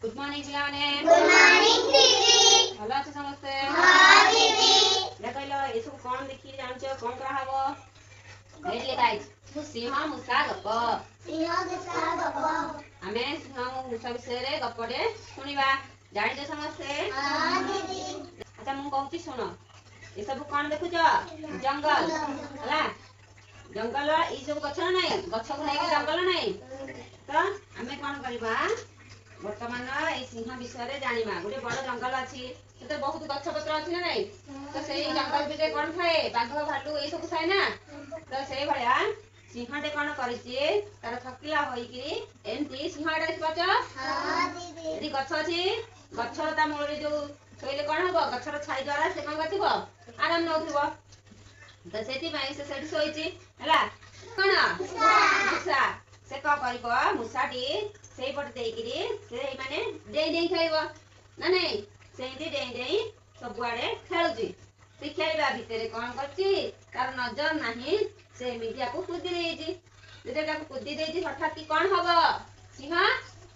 Good morning पिलाने। Good morning दीदी। भलो अच्छे समस्ते? हां दीदी। कहलो ए सब कोन देखि जानछ कोन करा हबो? एट लेखा है सिंह मूषा गप। सिंह मूषा गप। आमे सिंह मूषा विषय रे गपडे सुनिबा। जानि छ समस्ते? हां दीदी। अच्छा मु कहूची सुनो। ए सब कोन देखुछ? जंगल हला। जंगल ई सब गछ नै गछ को नै जंगल नै तो आमे कोन करबा वर्तमान ए सिंह विषय रे जानिबा। गोटे बड़ जंगल अछि सेते बहुत गछ पत्र अछि ना नै तो सेई जंगल बिते कोन थाए बाघ भालू ए सब थाए ना तो सेई भलिया सिंहटे कोन करिछि तार थकिला होई कि एमती सिंहटा देखबाच। हां दीदी। यदि गछ अछि गछ ता मूल रे जो सोइले कोन हबो गछर छाई द्वारा से कोन गथिबो आराम नउथिबो तो सेति पई से सेठी सोइछि हला कोन मूषा से को करिबो मूषाटी सेई पट देइकिरी से माने देई देई खेलिबो ना नै सेति देई देई सब आड़े खेलुछि से खेलबा भितरे कोन करछि तार नजर नाही से मिडिया को कुदी देइछि जेटा को कुदी देइछि हठात की कोन हबो सिंह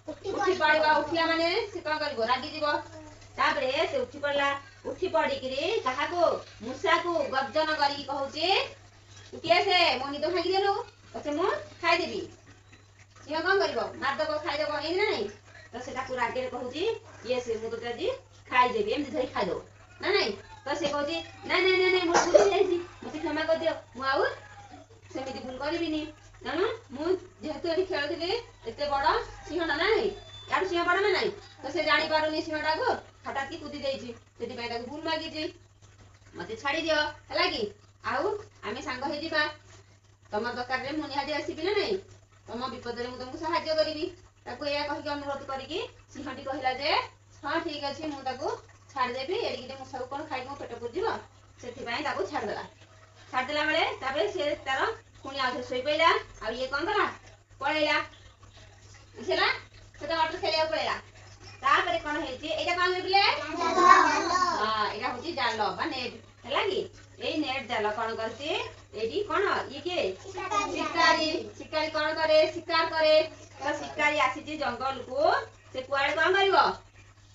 उठी पड़िबा उठिया माने से कोन करबो रागी जीवो ताबरे से उठी पड़ला उठी पड़िकिरी काहाको मूषा को गर्जन करी कहउछि उठिया से मोनी तो भागी देलु पछे मु खाइ देबी सिंह कोन करबो मार दबो खाइ देबो ए नै तो सेटा को रागे रे कहउछि ये से मु तो जी खाइ देबी एमति धरि खाइ दो ना नै तो से कहउछि नै नै नै नै मु भूली जाइछि मते क्षमा कर दियो मु आउ सेमिति भूल करबिनी जानो मु जेहेतु एठी खेलुथिली एते बड़ सिंह ना नै यार सिंह बड़ ना नै तो से जानि पारुनी सिंहटा को हठात की कुदी देइछि सेति पय ताको भूल मागिछि मते छाडी दियो हला की आउ आमे सांग हे जिबा तम दरकार रे मु निहादी आसीबी ना नै तम विपद रे मु तुमको सहाय्य करिवि ताको एया कहि के अनुरोध करिकि सिंहटी कहिला जे हां ठीक अछि मु ताको छाड़ देबी एडी के मु सब कोन खाइ मो पेट पुजिबो सेति पय ताको छाड़ देला बेले ताबे से तार पुनी आउ सोई पइला आ ये कोन करा पळेला इसेला सेटा वाटर खेलिया पळेला तापरे कोन हेछि एटा कोन हेबिले हां एटा होछि जाल बा नेट हला की ए नेट जाल कोन करछि एडी कोन ये के शिकारी कोन करे शिकार करे तो शिकारी आसी जंगल को से कुआडे कोन करिवो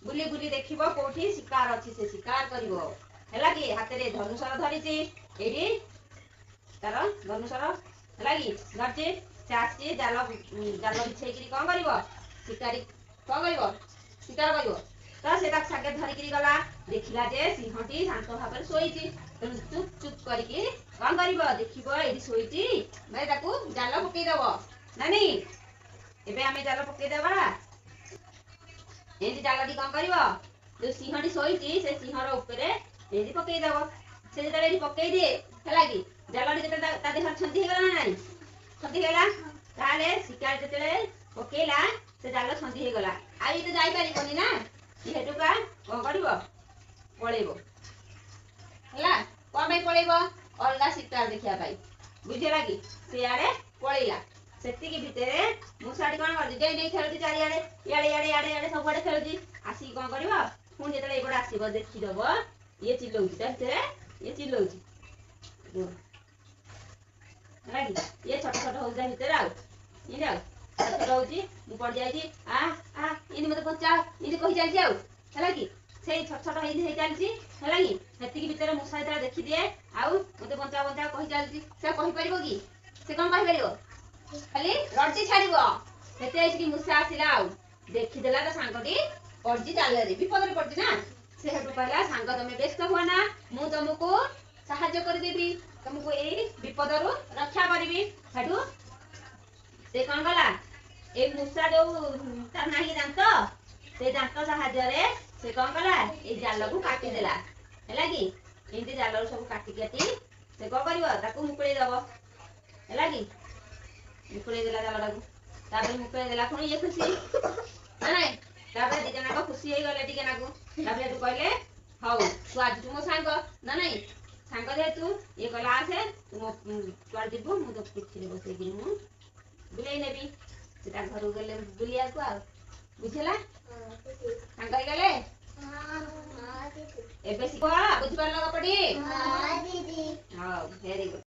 बुली बुली देखिबो कोठी शिकार अछि से शिकार करिवो हला की हाथे रे धनुषर धरिछि एडी तार धनुषर हला की धरछि से आसी जाल बिछेकिरी कोन करिवो शिकारी कोन करिवो शिकार करिवो तो से ताक सागे धरिकिरी गला देखिला जे सिंहटी शांत भाबरे सोइछि चुप चुप करिकि कोन करिवो देखिबो एडी सोइछि भाई ताकू जाल पकेइ देबो नानी एबे आमे जाल पकेइ देबा एडी जालटी कोन करिवो जो सिंहटी सोइछि से सिंहर ऊपरे एडी पकेइ देबो से जेतले एडी पकेइ दे हला की जालटी जेतले ता देहर छंदी हे गला नानी छंदी हेला ताले शिकार जेतले पकेइला से जाल छंदी हे गला आ ई तो जाई पारिबोनी ना इहेटुका कोन करिवो पळेइबो हला कोन पे पळेइबो अलगा शिकार देखिया पाई बुझिला की से आड़े पळेइला सेति के भितरे मुसाडी कोन कर जे नै खेलुची चारि आड़े याडे याडे याडे याडे सब आड़े खेलुची आसी कोन करिवो पुन जेतले एबड आसीबो देखि देबो ये चिल्लौची ता भितरे ये चिल्लौची हला की ये छोट छोट हो जा भितरे आउ इ जाउ छोट होची मु पड़ जाईची आ इनी मते बचाओ इनी कहि जाईची आउ हला की सेई छोट छोट हे चालची हला की हेति की भितरे मुसा जेतले देखि दिए आउ मते बचाओ बचाओ कहि चालची से कहि परिबो की से कोन कहि परिबो खाली रड्डी छाड़िबो हेते आइछि की मुसा आसिला आउ देखि देला त सांगटी पड़जी चाले रे विपद रे पड़जी ना से हेतु कहला सांग तमे व्यस्त हुआ ना मु तुमको सहाय्य कर देबी तुमको ए विपद रु रक्षा करबी हेतु से कोन गला ए मुसा जो तार नाही दांत से दांत सहाय्य रे से कोन गला ए जाल को काटी देला हैला की एंती जाल सब काटी काटी से को करिवो ताको मुकळी दबो हैला की मुकळी देला जालटा को ताबे मुकळी देला कोन ये खुशी नै ताबे दी जना को खुशी हे गले टिके नाको ताबे तू कहले हौ तू आज तू मो सांग ना नै सांग दे तू ये कला आसे तू तोर दिबो मु तो पिछले बसे गिरी मु बुलाई नेबी सेटा घर गेले बुलिया को आ बुझला सांग गले हां एबे सिको बुझ पारला कपडी हां दीदी हां वेरी गुड।